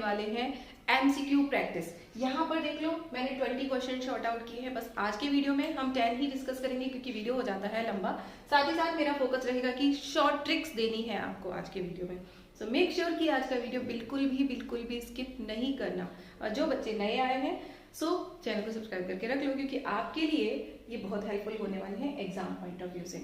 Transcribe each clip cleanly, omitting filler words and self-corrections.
वाले हैं MCQ practice. यहाँ पर देख लो मैंने 20 क्वेश्चन शॉर्ट आउट किए हैं। बस आज के वीडियो में हम 10 ही डिस्कस करेंगे क्योंकि वीडियो हो जाता है लंबा। साथ ही साथ मेरा फोकस रहेगा कि शॉर्ट ट्रिक्स देनी है आपको आज के वीडियो में। सो मेक श्योर कि आज का वीडियो बिल्कुल भी स्किप नहीं करना। और जो बच्चे नए आए हैं सो चैनल को सब्सक्राइब करके रख लो क्योंकि आपके लिए ये बहुत हेल्पफुल होने वाले हैं एग्जाम पॉइंट ऑफ व्यू से।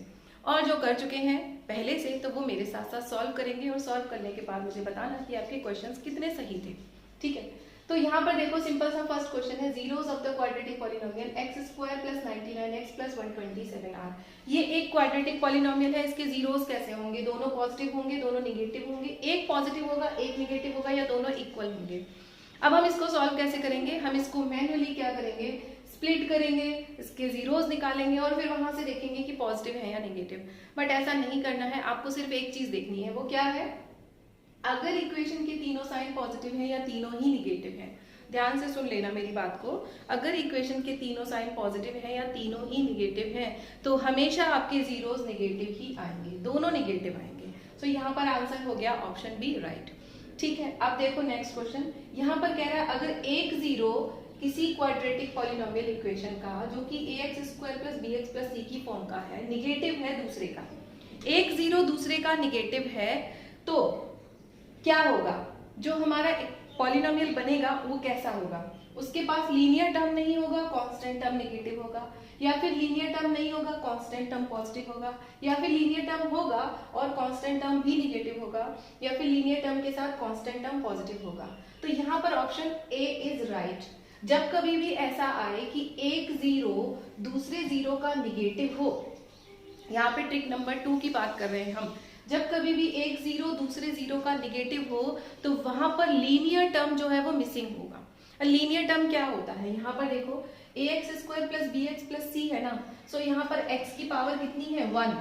और जो कर चुके हैं पहले से तो वो मेरे साथ साथ सॉल्व करेंगे और सॉल्व करने के बाद मुझे बताना कि आपके क्वेश्चंस कितने सही थे। ठीक है, तो यहाँ पर देखो सिंपल सा फर्स्ट क्वेश्चन है zeros of the quadratic polynomial x² + 99x + 127r। ये एक क्वाड्रेटिक पॉलिनोमियल है, इसके जीरोस कैसे होंगे? दोनों पॉजिटिव होंगे, दोनों निगेटिव होंगे, एक पॉजिटिव होगा एक निगेटिव होगा या दोनों इक्वल होंगे। अब हम इसको सॉल्व कैसे करेंगे? हम इसको मैन्युअली क्या करेंगे, स्प्लिट करेंगे, इसके जीरोस निकालेंगे और फिर वहां से देखेंगे कि पॉजिटिव है या नेगेटिव। बट ऐसा नहीं करना है, आपको सिर्फ एक चीज देखनी है, वो क्या है? अगर इक्वेशन के तीनों साइन पॉजिटिव है या तीनों ही निगेटिव है, ध्यान से सुन लेना मेरी बात को। अगर इक्वेशन के तीनों साइन पॉजिटिव है या तीनों ही निगेटिव है तो हमेशा आपके जीरोस निगेटिव ही आएंगे, दोनों निगेटिव आएंगे। तो यहाँ पर आंसर हो गया ऑप्शन बी राइट। ठीक है, अब देखो नेक्स्ट क्वेश्चन। यहाँ पर कह रहा है अगर एक जीरो किसी क्वाड्रेटिक पॉलिनोमियल इक्वेशन का जो कि ax² + bx + c की फॉर्म का है, निगेटिव है दूसरे का, एक जीरो दूसरे का निगेटिव है, तो क्या होगा? जो हमारा पॉलिनोमियल बनेगा वो कैसा होगा? उसके पास लीनियर टर्म नहीं होगा, कांस्टेंट टर्म नेगेटिव होगा, या फिर लीनियर टर्म नहीं होगा, कांस्टेंट टर्म पॉजिटिव होगा, या फिर लीनियर टर्म होगा और कांस्टेंट टर्म भी निगेटिव होगा, या फिर लीनियर टर्म के साथ कांस्टेंट टर्म पॉजिटिव होगा। तो यहाँ पर ऑप्शन ए इज राइट। जब कभी भी ऐसा आए कि एक जीरो दूसरे जीरो का निगेटिव हो, यहाँ पे ट्रिक नंबर 2 की बात कर रहे हैं हम, जब कभी भी एक जीरो दूसरे जीरो का निगेटिव हो तो वहां पर लीनियर टर्म जो है वो मिसिंग होगा। लीनियर टर्म क्या होता है? यहाँ पर देखो ax² + bx + c है ना, सो यहाँ पर x की पावर कितनी है? 1।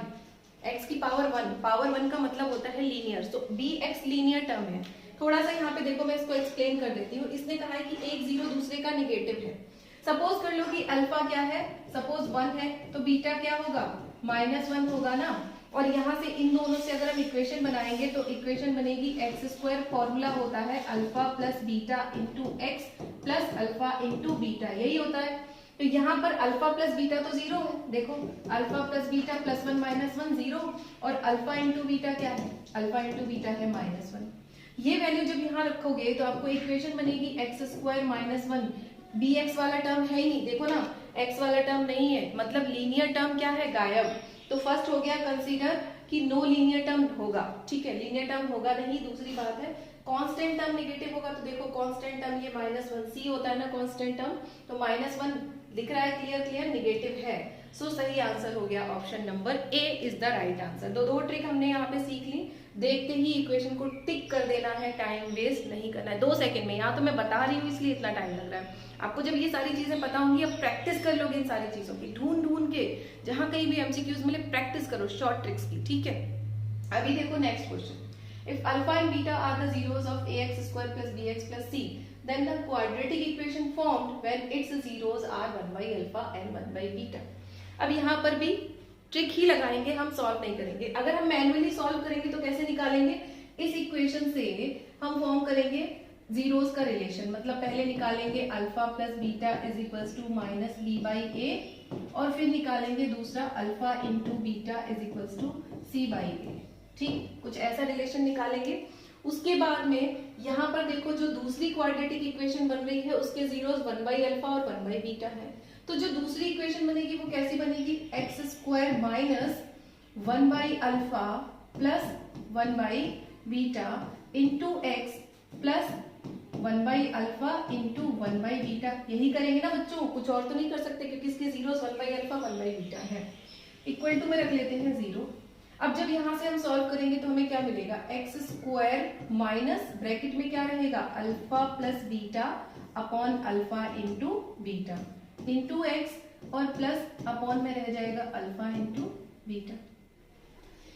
x की पावर 1, पावर 1 का मतलब होता है लीनियर, तो bx लीनियर टर्म है। थोड़ा सा यहाँ पे देखो मैं इसको एक्सप्लेन कर देती हूँ। इसने कहा है कि एक जीरो दूसरे का निगेटिव है। सपोज कर लो कि अल्फा क्या है, सपोज 1 है, तो बीटा क्या होगा? -1 होगा ना। और यहाँ से इन दोनों से अगर हम इक्वेशन बनाएंगे तो इक्वेशन बनेगी x², फॉर्मूला होता है alpha + beta × x + alpha × beta, यही होता है। तो यहाँ पर अल्फा + बीटा तो जीरो है, देखो अल्फा + बीटा +1 -1 0, और अल्फा × बीटा क्या है? अल्फा × बीटा है -1। ये वैल्यू जब यहाँ रखोगे तो आपको इक्वेशन बनेगी x² - 1, bx वाला टर्म है ही नहीं, देखो ना x वाला टर्म नहीं है, मतलब लीनियर टर्म क्या है? गायब। तो फर्स्ट हो गया कंसीडर कि नो लीनियर टर्म होगा। ठीक है, लीनियर टर्म होगा नहीं। दूसरी बात है कांस्टेंट टर्म नेगेटिव होगा, तो देखो कांस्टेंट टर्म ये -1c होता है ना कांस्टेंट टर्म, तो -1 दिख रहा है, क्लियर निगेटिव है। सो सही आंसर हो गया option number A is the right answer. दो ट्रिक हमने यहाँ पे सीख ली। देखते ही इक्वेशन को टिक कर देना है, टाइम वेस्ट नहीं करना है। 2 सेकंड में, यहाँ तो मैं बता रही हूँ इसलिए इतना टाइम लग रहा है आपको। जब ये सारी चीजें पता होंगी, अब प्रैक्टिस कर लोगे इन सारी चीजों की, ढूंढ के जहां कहीं भी एमसीक्यूज मिले प्रैक्टिस करो शॉर्ट ट्रिक्स की। ठीक है, अभी देखो next question. If alpha and beta are the zeros of ax² + bx + c, then the quadratic equation formed when its zeros are 1/alpha and 1/beta। अब यहाँ पर भी ट्रिक ही लगाएंगे, हम सॉल्व नहीं करेंगे। अगर हम मैन्युअली सॉल्व करेंगे तो कैसे निकालेंगे? इस इक्वेशन से हम फॉर्म करेंगे जीरोस का रिलेशन, मतलब पहले निकालेंगे अल्फा + बीटा = -b/a, और फिर निकालेंगे दूसरा अल्फा × बीटा = c/a। ठीक, कुछ ऐसा रिलेशन निकालेंगे। उसके बाद में यहाँ पर देखो जो दूसरी क्वाड्रेटिक इक्वेशन बन रही है उसके जीरोस 1/अल्फा और 1/बीटा है। तो जो दूसरी इक्वेशन बनेगी वो कैसी बनेगी? x² - 1/अल्फा + 1/बीटा × x + 1/अल्फा × 1/बीटा। यही करेंगे ना बच्चों, कुछ और तो नहीं कर सकते क्योंकि इसके जीरोस 1/अल्फा 1/बीटा है। इक्वल टू में रख लेते हैं 0। अब जब यहाँ से हम सॉल्व करेंगे तो हमें क्या मिलेगा? x² माइनस ब्रैकेट में क्या रहेगा? Alpha + beta upon alpha × beta × x, और प्लस अपॉन में रह जाएगा अल्फा × बीटा।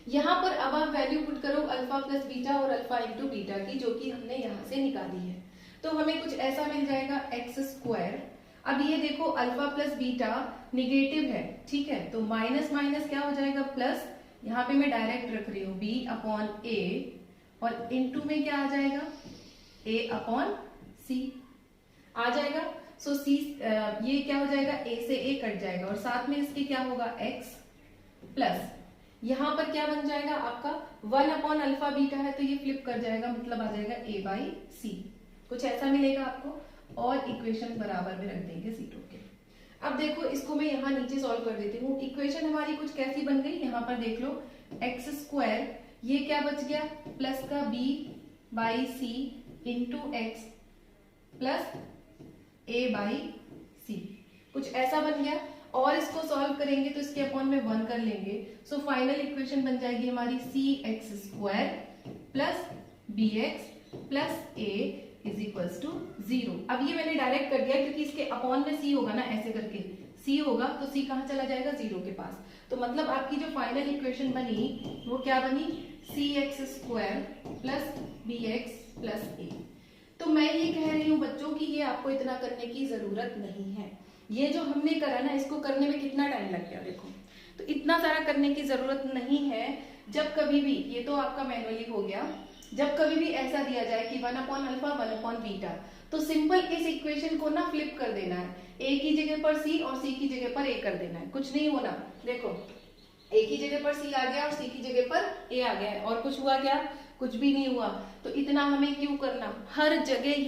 यहाँ पर अब आप वैल्यू पुट करो अल्फा + बीटा और अल्फा × बीटा की, जो कि हमने यहाँ से निकाली है, तो हमें कुछ ऐसा मिल जाएगा x²। अब ये देखो अल्फा + बीटा निगेटिव है, ठीक है, तो माइनस माइनस क्या हो जाएगा? प्लस। यहाँ पे मैं डायरेक्ट रख रही हूँ b/a, और इनटू में क्या आ जाएगा? a अपॉन c आ जाएगा। सो c ये क्या हो जाएगा, a से a कट जाएगा और साथ में इसके क्या होगा x प्लस यहां पर क्या बन जाएगा आपका 1 अपॉन अल्फा बीटा है तो ये फ्लिप कर जाएगा, मतलब आ जाएगा a बाई सी, कुछ ऐसा मिलेगा आपको और इक्वेशन बराबर में रख देंगे C2 के। अब देखो इसको मैं यहाँ नीचे सॉल्व कर देती हूँ। इक्वेशन हमारी कुछ कैसी बन गई, यहाँ पर देख लो एक्स स्क्वायर, ये क्या बच गया प्लस का b by C into x plus a by C, कुछ ऐसा बन गया। और इसको सॉल्व करेंगे तो इसके अपॉन में 1 कर लेंगे। सो फाइनल इक्वेशन बन जाएगी हमारी C x square plus B x plus A is equals to 0। अब ये मैंने डायरेक्ट कर दिया क्योंकि इसके अपॉन में सी होगा ना, ऐसे करके सी होगा तो सी कहाँ चला जाएगा 0 के पास। तो मतलब आपकी जो फाइनल इक्वेशन बनी वो क्या बनी, C x square plus B x plus A. तो मैं ये कह रही हूँ बच्चों की ये आपको इतना करने की जरूरत नहीं है। ये जो हमने करा ना इसको करने में कितना टाइम लग गया देखो, तो इतना सारा करने की जरूरत नहीं है। जब कभी भी, ये तो आपका मैनुअली हो गया, जब कभी भी ऐसा दिया जाए कि 1 अपॉन अल्फा 1 अपॉन बीटा, तो सिंपल इस इक्वेशन को ना फ्लिप कर देना है, a की जगह पर c और c की जगह पर a कर देना है, कुछ नहीं होना। देखो a की जगह पर c आ गया और c की जगह पर a आ गया है, और कुछ हुआ क्या, कुछ भी नहीं हुआ। तो इतना हमें क्यों करना, हर जगह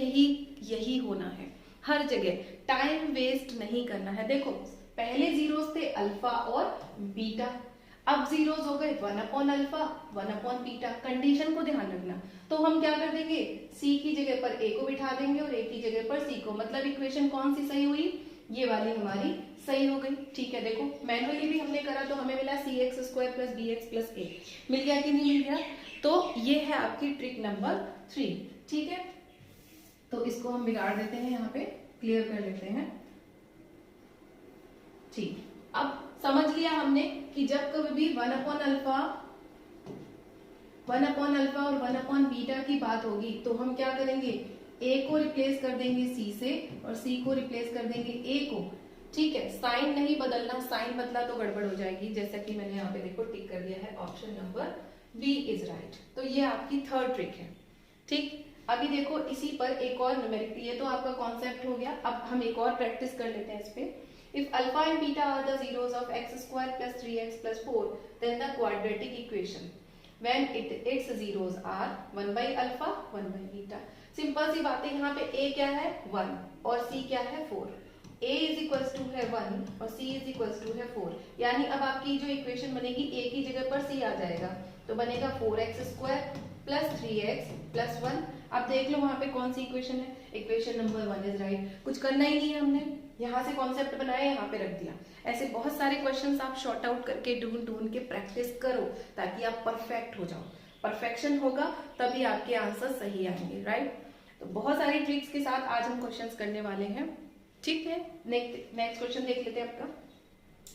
यही होना है, हर जगह टाइम वेस्ट नहीं करना है। देखो पहले जीरोस थे अल्फा और बीटा, अब जीरोस हो गए 1 upon alpha 1 upon beta. Condition को ध्यान रखना। तो हम क्या कर देंगे, c की जगह पर a को बिठा देंगे और a की जगह पर c को, मतलब इक्वेशन कौन सी सही हुई, ये वाली हमारी सही हो गई। ठीक है, देखो मैनुअली भी हमने करा तो हमें मिला C x square plus B x plus A, मिल गया कि नहीं मिल गया। तो ये है आपकी ट्रिक नंबर 3। ठीक है, तो इसको हम बिगाड़ देते हैं, यहाँ पे क्लियर कर लेते हैं। ठीक, अब समझ लिया हमने कि जब कभी भी 1 अपॉन अल्फा और 1 अपॉन बीटा की बात होगी तो हम क्या करेंगे, a को रिप्लेस कर देंगे c से और c को रिप्लेस कर देंगे a को। ठीक है, साइन नहीं बदलना, साइन बदला तो गड़बड़ हो जाएगी, जैसा कि मैंने यहाँ पे देखो टिक कर दिया है, option number B is right. तो ये आपकी थर्ड ट्रिक है। ठीक, अभी देखो इसी पर एक और न्यूमेरिक, ये तो आपका कॉन्सेप्ट हो गया। अब हम एक और प्रैक्टिस कर लेते हैं इस पे। If alpha and beta are the zeros of x square plus 3x plus 4 then the quadratic equation when it's zeros are 1 by alpha 1 by beta. Simple सी बात है, यहाँ पे a क्या है 1 और c क्या है 4। a इज इक्वल्स टू है 1 और c इज इक्वल्स टू है 4, यानी अब आपकी जो इक्वेशन बनेगी a की जगह पर c आ जाएगा तो बनेगा 4x square plus 3x plus 1। अब देख लो वहां पे कौन सी इक्वेशन है, इक्वेशन नंबर 1 इज राइट। कुछ करना ही नहीं है, हमने यहाँ से कॉन्सेप्ट बनाया, यहाँ पे रख दिया। ऐसे बहुत सारे क्वेश्चंस आप शॉर्ट आउट करके ढूंढ के प्रैक्टिस करो ताकि आप परफेक्ट हो जाओ। परफेक्शन होगा तभी आपके आंसर सही आएंगे, राइट। तो बहुत सारी ट्रिक्स के साथ आज हम क्वेश्चंस करने वाले हैं। ठीक है, नेक्स्ट क्वेश्चन देख लेते हैं आपका।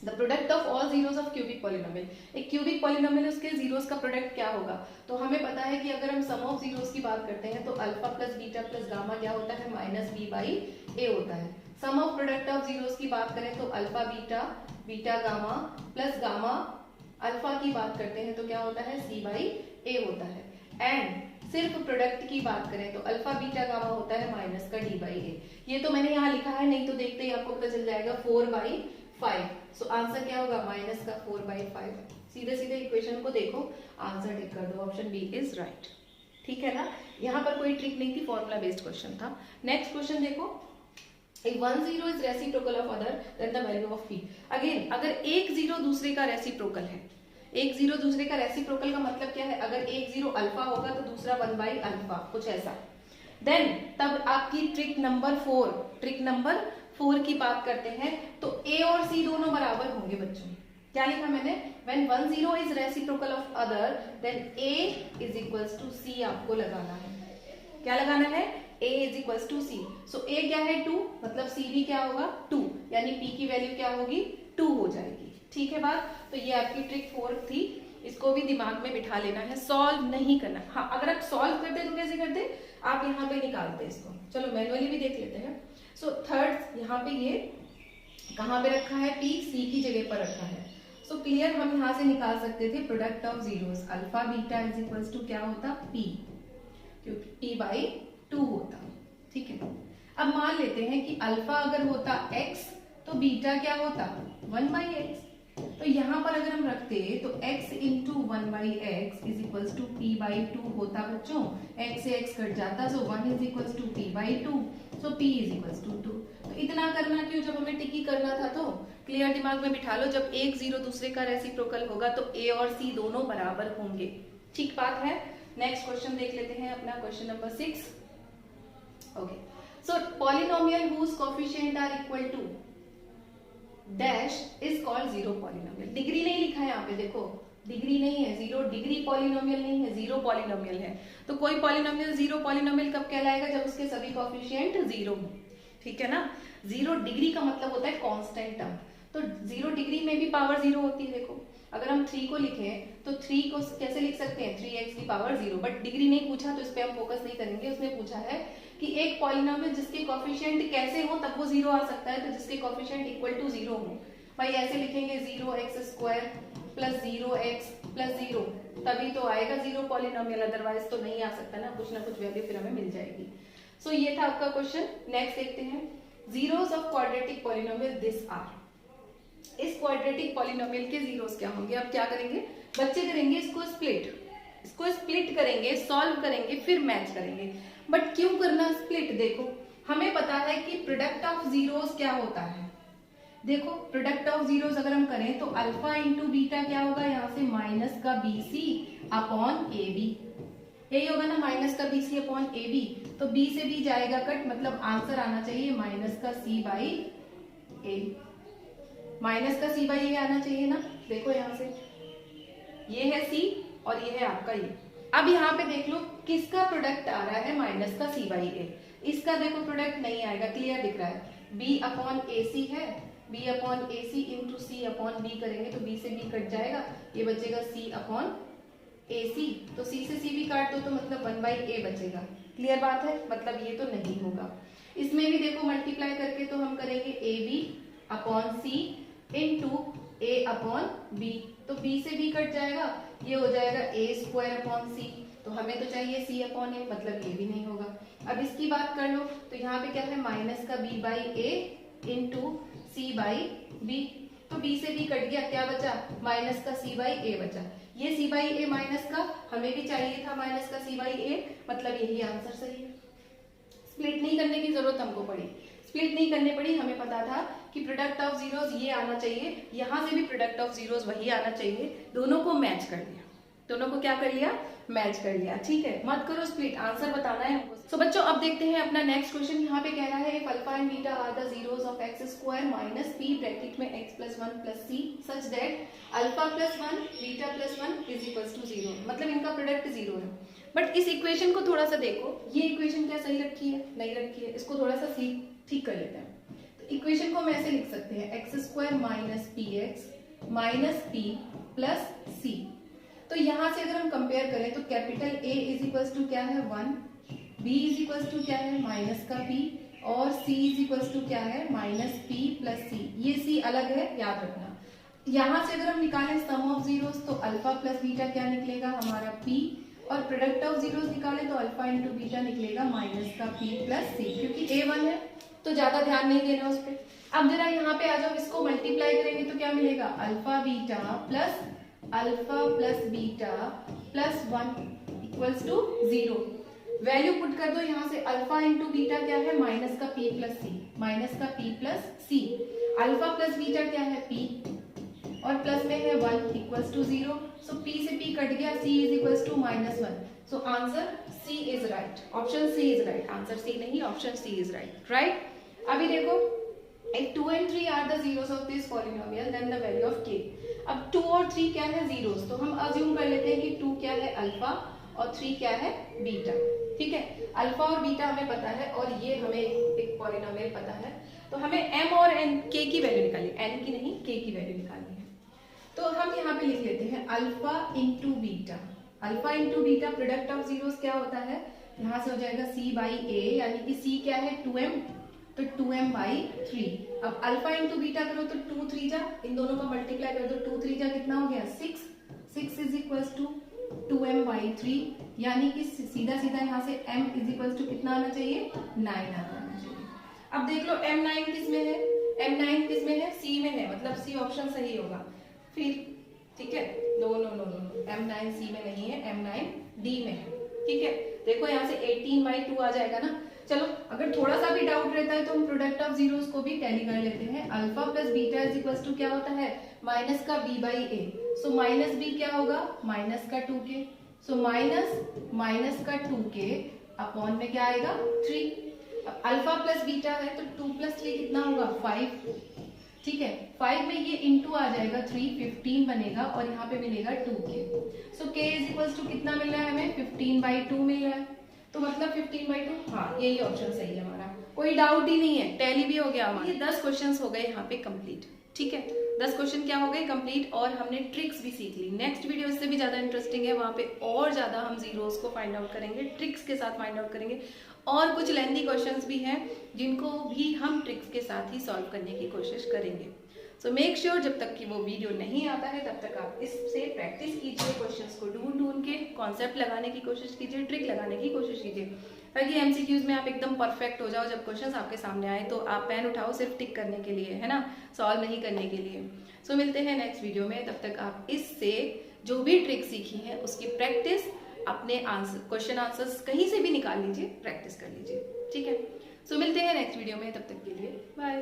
The product of all zeros of cubic polynomial. एक क्यूबिक पॉलिनोमियल उसके जीरोस का प्रोडक्ट क्या होगा, तो हमें पता है कि अगर हम सम ऑफ जीरोस की बात करते हैं तो alpha plus beta plus gamma क्या होता है, माइनस बी बाई ए होता है। सम ऑफ प्रोडक्ट ऑफ जीरोस की बात करें तो alpha beta beta gamma plus gamma alpha की बात करते हैं तो क्या होता है, सी बाई ए होता है। एंड सिर्फ प्रोडक्ट की बात करें तो अल्फा बीटा गामा होता है माइनस का डी बाई ए। ये तो मैंने यहाँ लिखा है, नहीं तो देखते ही आपको पता चल जाएगा 4/5। सो आंसर क्या होगा, माइनस का 4/5। सीधे सीधे इक्वेशन को देखो, आंसर टिक कर दो, ऑप्शन बी इज राइट। ठीक है ना, यहाँ पर कोई ट्रिक नहीं थी, फॉर्मूला बेस्ड क्वेश्चन था। नेक्स्ट क्वेश्चन देखो, if 1 0 is reciprocal of other then the value of p। Again अगर एक जीरो दूसरे का रेसिप्रोकल है, एक जीरो दूसरे का रेसिप्रोकल का मतलब क्या है, अगर एक जीरो अल्फा होगा तो दूसरा 1 बाई अल्फा, कुछ ऐसा। देन तब आपकी ट्रिक नंबर 4 की बात करते हैं तो a और c दोनों बराबर होंगे बच्चों। क्या लिखा मैंने, when 1 0 is reciprocal of other then a is equals to c आपको लगाना है। क्या लगाना है, a is equals to c। So a क्या है 2, मतलब c भी क्या होगा 2, यानी p की वैल्यू क्या होगी 2 हो जाएगी। ठीक है बात, तो ये आपकी ट्रिक 4 थी, इसको भी दिमाग में बिठा लेना है, सॉल्व नहीं करना। हाँ, अगर आप सॉल्व करते तो कैसे करते, आप यहाँ पे निकालते इसको। चलो मैनुअली भी देख लेते हैं। सो थर्ड यहाँ पे ये कहाँ पे रखा है, p c की जगह पर रखा है। सो क्लियर, हम यहाँ से निकाल सकते थे product of zeros alpha beta is equals to क्या होता p, क्योंकि p बाई 2 होता, ठीक है। अब मान लेते हैं कि अल्फा अगर होता x तो बीटा क्या होता 1/x। तो यहाँ पर अगर हम रखते तो x into 1/x is equals to p/2 होता बच्चों, x से x कट जाता, so 1 is equals to p/2, so p is equals to 2। तो इतना करना क्यों, जब हमें टिकी करना था तो क्लियर दिमाग में बिठा लो, जब एक जीरो दूसरे का रेसिप्रोकल होगा तो a और c दोनों बराबर होंगे, ठीक बात है। नेक्स्ट क्वेश्चन देख लेते हैं अपना, question number 6। Okay, so polynomial whose coefficient are equal to dash is called zero polynomial. Degree नहीं लिखा है यहाँ पे, देखो डिग्री नहीं है, जीरो डिग्री पॉलिनोमियल नहीं है, जीरो पॉलिनोमियल है। तो कोई पॉलिनोमियल जीरो पॉलिनोमियल कब कहलाएगा, जब उसके सभी कोएफिशिएंट जीरो हो, ठीक है ना। जीरो डिग्री का मतलब होता है कांस्टेंट टर्म, तो जीरो डिग्री में भी पावर जीरो होती है। देखो अगर हम 3 को लिखें तो 3 को कैसे लिख सकते हैं, 3x की पावर 0, बट डिग्री नहीं पूछा तो इस पे हम फोकस नहीं करेंगे। उसने पूछा है कि एक पॉलिनोमियल जिसके कोएफिशिएंट कैसे हो तब वो 0 आ सकता है, तो जिसके कोएफिशिएंट इक्वल टू 0 हो। भाई ऐसे लिखेंगे 0x² प्लस 0x प्लस 0, तभी तो आएगा जीरो पॉलिनोमियल, अदरवाइज तो नहीं आ सकता ना, कुछ ना कुछ वैल्यू फिर हमें मिल जाएगी। सो ये था आपका क्वेश्चन। नेक्स्ट देखते हैं, zeros of quadratic polynomial this are. इस क्वाड्रेटिक पॉलिनोमियल के जीरोस क्या होंगे। अब क्या करेंगे बच्चे, करेंगे इसको स्प्लिट करेंगे, सॉल्व करेंगे, फिर मैच करेंगे। बट क्यों करना स्प्लिट, देखो हमें पता है कि प्रोडक्ट ऑफ जीरोस क्या होता है। देखो प्रोडक्ट ऑफ जीरोस अगर हम करें तो अल्फा इंटू बीटा क्या होगा, यहाँ से माइनस का BC अपॉन AB, यही होगा ना, माइनस का BC अपॉन AB। तो B से B जाएगा कट, मतलब आंसर आना चाहिए माइनस का C/A, माइनस का C/A आना चाहिए ना। देखो यहाँ से ये है C और ये है आपका ये। अब यहाँ पे देख लो किसका प्रोडक्ट आ रहा है, माइनस का C/A। इसका देखो प्रोडक्ट नहीं आएगा, क्लियर दिख रहा है, B अपॉन AC है, B upon AC into C upon B करेंगे तो B से B कट जाएगा, ये बचेगा C अपॉन AC। तो C से C भी काट दो तो मतलब 1/A बचेगा, क्लियर बात है, मतलब ये तो नहीं होगा। इसमें भी देखो मल्टीप्लाई करके तो हम करेंगे AB upon C into A upon B, तो B से B कट जाएगा, ये हो जाएगा A² अपॉन C, तो हमें तो चाहिए C अपॉन A, मतलब ये भी नहीं होगा। अब इसकी बात कर लो तो यहाँ पे क्या है, माइनस का B/A इंटू C/B, तो B से B कट गया, क्या बचा, माइनस का C/A बचा। ये C/A माइनस का हमें भी चाहिए था, माइनस का C/A, मतलब यही आंसर सही है। स्प्लिट नहीं करने की जरूरत हमको पड़ी, स्प्लिट नहीं करने पड़ी, हमें पता था कि प्रोडक्ट ऑफ जीरोस ये आना चाहिए, यहाँ से भी प्रोडक्ट ऑफ जीरोस वही आना चाहिए, दोनों को मैच कर लिया, दोनों को क्या कर लिया, मैच कर लिया, ठीक है। मत करो स्प्लिट, आंसर बताना है हमको। सो बच्चों अब देखते हैं अपना नेक्स्ट क्वेश्चन। यहाँ पे कह रहा है if alpha and beta are the zeros of x² minus p bracket में x+1 plus c such that alpha plus 1 बीटा प्लस 1 इज इक्वल्स टू 0, मतलब इनका प्रोडक्ट 0 है। बट इस इक्वेशन को थोड़ा सा देखो, ये इक्वेशन क्या सही रखी है, नहीं रखी है, इसको थोड़ा सा ठीक कर लेते हैं। तो इक्वेशन को हम ऐसे लिख सकते हैं x² minus px minus p plus c। तो यहाँ से अगर हम कंपेयर करें तो capital A is equals to क्या है 1, B इज इक्वल्स टू क्या है माइनस का P, और C इज इक्वल्स टू क्या है माइनस P प्लस C। ये C अलग है, याद रखना। यहाँ से अगर हम निकालें सम ऑफ जीरोस तो अल्फा प्लस बीटा क्या निकलेगा हमारा P, और प्रोडक्ट ऑफ जीरोस निकालें तो अल्फा इंटू बीटा निकलेगा माइनस का P प्लस C, क्योंकि A1 है तो ज्यादा ध्यान नहीं देना उस पर। अब जरा यहाँ पे आ जाओ, इसको मल्टीप्लाई करेंगे तो क्या मिलेगा, alpha plus beta plus 1 equals to 0। Value put कर दो यहाँ से, अल्फा इंटू बीटा क्या है माइनस का P प्लस C, माइनस का P plus C। Alpha plus beta क्या है P, और प्लस में है 1 इक्वल्स टू 0, सो P से P कट गया, C is equals to -1, so answer C is right, option C is right, answer C नहीं, option C is right, right. अभी देखो if 2 and 3 are the zeros of this polynomial then the value of k। अब 2 और 3 क्या है zeros, तो हम assume कर लेते हैं कि 2 क्या है अल्फा और 3 क्या है बीटा, ठीक है। अल्फा और बीटा हमें पता है और ये हमें एक पॉलिनोमियल पता है, तो हमें m और n k की वैल्यू निकालनी, n की नहीं k की वैल्यू निकालनी है। तो हम यहाँ पे लिख लेते हैं alpha into beta, alpha into beta product of zeros क्या होता है, यहाँ से हो जाएगा C/A, यानी कि C क्या है 2m, तो 2m/3। अब अल्फा इंटू बीटा करो तो 2 3 जा, इन दोनों का मल्टीप्लाई कर दो, 2 3 जा कितना हो गया 6 इज इक्वल्स टू 2m/3, यानी कि सीधा सीधा यहाँ से m इज इक्वल टू कितना आना चाहिए, 9 आना चाहिए। अब देख लो m9 किस में है, m9 किस में है, c में है, मतलब c ऑप्शन सही होगा। फिर ठीक है, no no no no, m9 c में नहीं है, m9 d में है। ठीक है, देखो यहाँ से 18/2 आ जाएगा ना। चलो अगर थोड़ा सा भी डाउट रहता है तो हम प्रोडक्ट ऑफ जीरोस को भी टैली कर लेते हैं। Alpha plus beta is equal to क्या होता है, माइनस का b/a। सो माइनस b क्या होगा, माइनस का 2k। सो माइनस का 2k अपॉन में क्या आएगा, 3। अब अल्फा प्लस बीटा है तो 2 + 3 कितना होगा, 5। ठीक है, 5 में ये इंटू आ जाएगा 3, 15 बनेगा और यहाँ पे मिलेगा 2k। So k is equal to कितना मिल रहा है हमें, 15/2 मिल रहा है। तो मतलब 15/2, हाँ यही ऑप्शन सही है हमारा, कोई डाउट ही नहीं है, टैली भी हो गया हमारा। ये 10 क्वेश्चंस हो गए यहाँ पे कंप्लीट। ठीक है, 10 क्वेश्चन क्या हो गए कंप्लीट, और हमने ट्रिक्स भी सीख ली। नेक्स्ट वीडियो इससे भी ज्यादा इंटरेस्टिंग है, वहां पे और ज्यादा हम जीरोस को फाइंड आउट करेंगे, ट्रिक्स के साथ फाइंड आउट करेंगे, और कुछ लेंथी क्वेश्चंस भी हैं जिनको भी हम ट्रिक्स के साथ ही सॉल्व करने की कोशिश करेंगे। सो मेक श्योर जब तक कि वो वीडियो नहीं आता है तब तक आप इससे प्रैक्टिस कीजिए, क्वेश्चंस को ढूंढ के कॉन्सेप्ट लगाने की कोशिश कीजिए, ट्रिक लगाने की कोशिश कीजिए, ताकि एमसीक्यूज में आप एकदम परफेक्ट हो जाओ। जब क्वेश्चंस आपके सामने आए तो आप पेन उठाओ सिर्फ टिक करने के लिए, है ना, सॉल्व नहीं करने के लिए। सो मिलते हैं नेक्स्ट वीडियो में, तब तक आप इससे जो भी ट्रिक सीखी है उसकी प्रैक्टिस, अपने आंसर क्वेश्चन आंसर्स कहीं से भी निकाल लीजिए, प्रैक्टिस कर लीजिए। ठीक है, सो मिलते हैं नेक्स्ट वीडियो में, तब तक के लिए बाय।